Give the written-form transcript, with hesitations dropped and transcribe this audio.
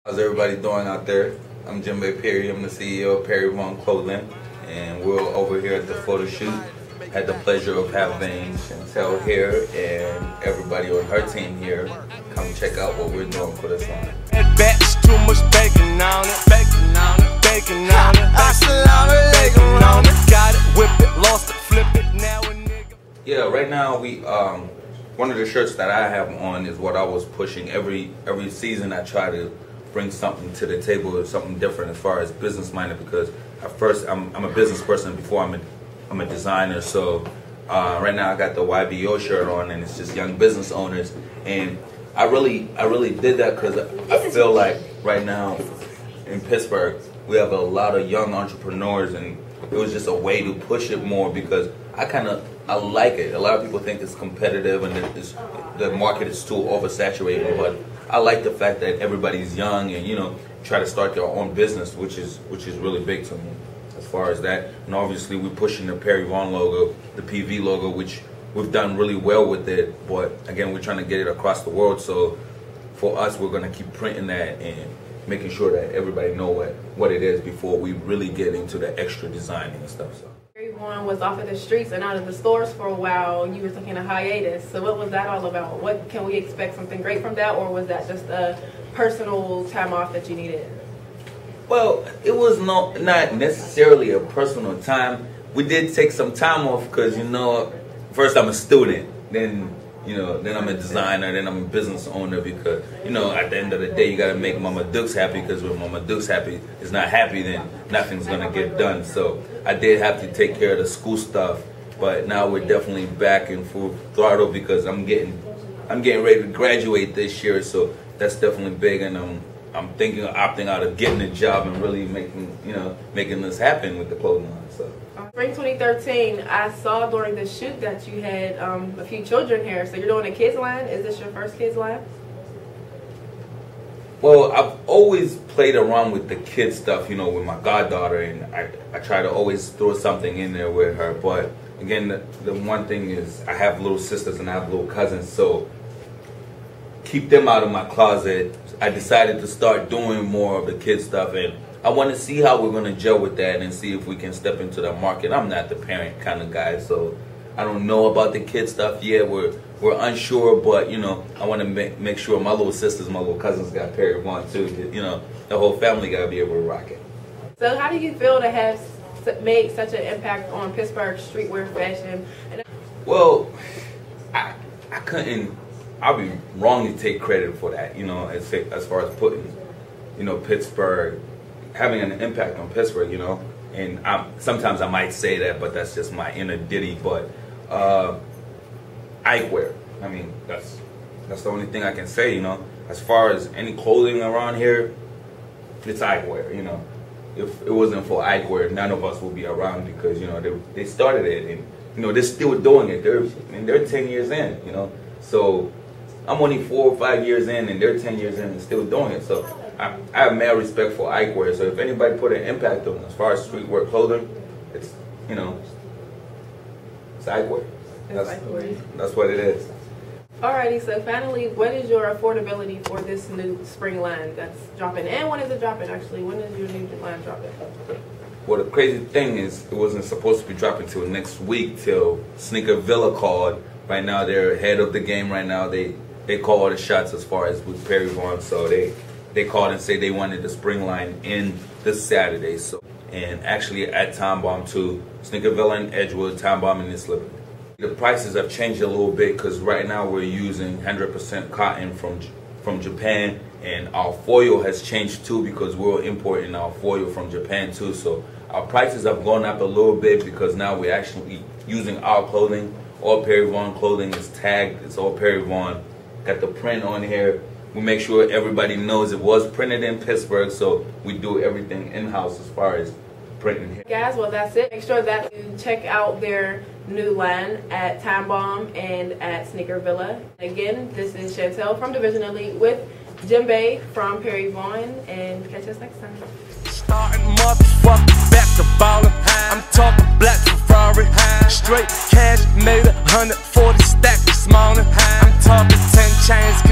How's everybody doing out there? I'm Jumbe Phiri. I'm the CEO of PhiriVon Clothing, and we're over here at the photo shoot. Had the pleasure of having Chantel here and everybody on her team here come check out what we're doing for this line. Too much bacon on it, bacon on it, bacon on it, bacon on it. Got it, whip it, lost it, flip it, now a nigga. Yeah, right now we one of the shirts that I have on is what I was pushing every season. I try to bring something to the table, or something different as far as business minded, because at first I'm a business person before I'm a designer. So right now I got the YBO shirt on, and it's just young business owners, and I really did that because I feel like right now in Pittsburgh we have a lot of young entrepreneurs, and it was just a way to push it more because I like it. A lot of people think it's competitive and the market is too oversaturated, but I like the fact that everybody's young and try to start their own business, which is really big to me as far as that. And obviously we're pushing the PhiriVon logo, the PV logo, which we've done really well with it, but again we're trying to get it across the world. So for us, we're going to keep printing that and making sure that everybody know what it is before we really get into the extra designing and stuff. So PhiriVon was off of the streets and out of the stores for a while. You were taking a hiatus. So what was that all about? What can we expect something great from that, or was that just a personal time off that you needed? Well, it was not necessarily a personal time. We did take some time off because first I'm a student, then I'm a designer, then I'm a business owner, because at the end of the day you gotta make Mama Dukes happy, because when Mama Dukes is not happy, then nothing's gonna get done. So I did have to take care of the school stuff, but now we're definitely back in full throttle because I'm getting ready to graduate this year, so that's definitely big, and I'm thinking of opting out of getting a job and really making this happen with the clothing line. So. Spring 2013, I saw during the shoot that you had a few children here. So you're doing a kids line. Is this your first kids line? Well, I've always played around with the kids stuff, with my goddaughter, and I try to always throw something in there with her. But again, the one thing is I have little sisters and I have little cousins, so keep them out of my closet. I decided to start doing more of the kids stuff, and I want to see how we're going to gel with that and see if we can step into the market. I'm not the parent kind of guy, so I don't know about the kid stuff yet. We're unsure, but I want to make sure my little sisters, my little cousins got PhiriVon too. The whole family got to be able to rock it. So how do you feel to have made such an impact on Pittsburgh streetwear fashion? Well, I couldn't. I'll be wrong to take credit for that. As far as putting, Pittsburgh, having an impact on Pittsburgh, and sometimes I might say that, but that's just my inner ditty. But Ikewear, I mean, that's the only thing I can say. As far as any clothing around here, it's Ikewear. If it wasn't for Ikewear, none of us would be around, because they started it, and they're still doing it. They're 10 years in, so I'm only 4 or 5 years in, and they're 10 years in and still doing it. So I have mad respect for Ikewear. So if anybody put an impact on as far as streetwear clothing, it's it's Ikewear. That's what it is. Alrighty, so finally, what is your affordability for this new spring line that's dropping? And when is it dropping, actually? When is your new line dropping? Well, the crazy thing is, it wasn't supposed to be dropping till next week, till Sneaker Villa called. Right now, they're ahead of the game right now. They call all the shots as far as with PhiriVon, so they called and said they wanted the spring line in this Saturday. So, and actually at Time Bomb too, Sneaker Villa in Edgewood, Time Bomb in East Liberty. The prices have changed a little bit because right now we're using 100% cotton from Japan, and our foil has changed too because we're importing our foil from Japan too. So our prices have gone up a little bit because now we're actually using our clothing. All PhiriVon clothing is tagged. It's all PhiriVon. Got the print on here. We make sure everybody knows it was printed in Pittsburgh, so we do everything in-house as far as printing here. Guys, well, that's it. Make sure that you check out their new line at Time Bomb and at Sneaker Villa. Again, this is Chantel from divisionELITE with Jumbe from PhiriVon, and catch us next time. Starting motherfucker back to ballin'. I'm talking black Ferrari, straight cash, made 140 stack this morning. I'm talking 10 chains,